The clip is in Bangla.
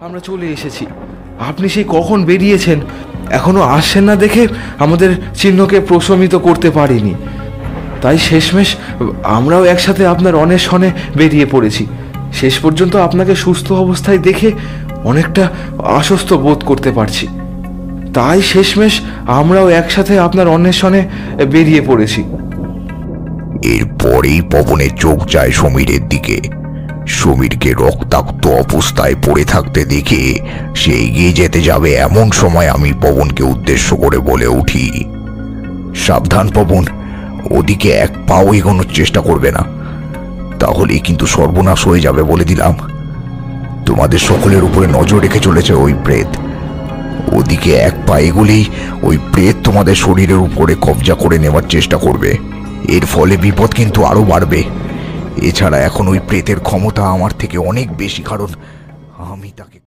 আমরা চলে এসেছি। আপনি সেই কখন বেরিয়েছেন, এখনো আসছেন না দেখে আমাদের চিহ্নকে প্রশমিত করতে পারিনি। তাই শেষমেশ আমরাও একসাথে আপনার অন্বেষণে বেরিয়ে পড়েছি। শেষ পর্যন্ত আপনাকে সুস্থ অবস্থায় দেখে অনেকটা আশ্বস্ত বোধ করতে পারছি। তাই শেষমেশ আমরাও একসাথে আপনার অন্বেষণে বেরিয়ে পড়েছি। এরপরেই পবনের চোখ যায় সমীরের দিকে। সমীরকে রক্তাক্ত অবস্থায় পড়ে থাকতে দেখে সে এগিয়ে যেতে যাবে, এমন সময় আমি পবনকে উদ্দেশ্য করে বলে উঠি, সাবধান পবন, ওদিকে এক পাও এগোনোর চেষ্টা করবে না, তাহলেই কিন্তু সর্বনাশ হয়ে যাবে বলে দিলাম। তোমাদের সকলের উপরে নজর রেখে চলেছে ওই প্রেত। ওদিকে এক পা এগোলেই ওই প্রেত তোমাদের শরীরের উপরে কবজা করে নেওয়ার চেষ্টা করবে। এর ফলে বিপদ কিন্তু আরো বাড়বে। এছাড়া এখন ওই প্রেতের ক্ষমতা আমার থেকে অনেক বেশি, কারণ আমি তাকে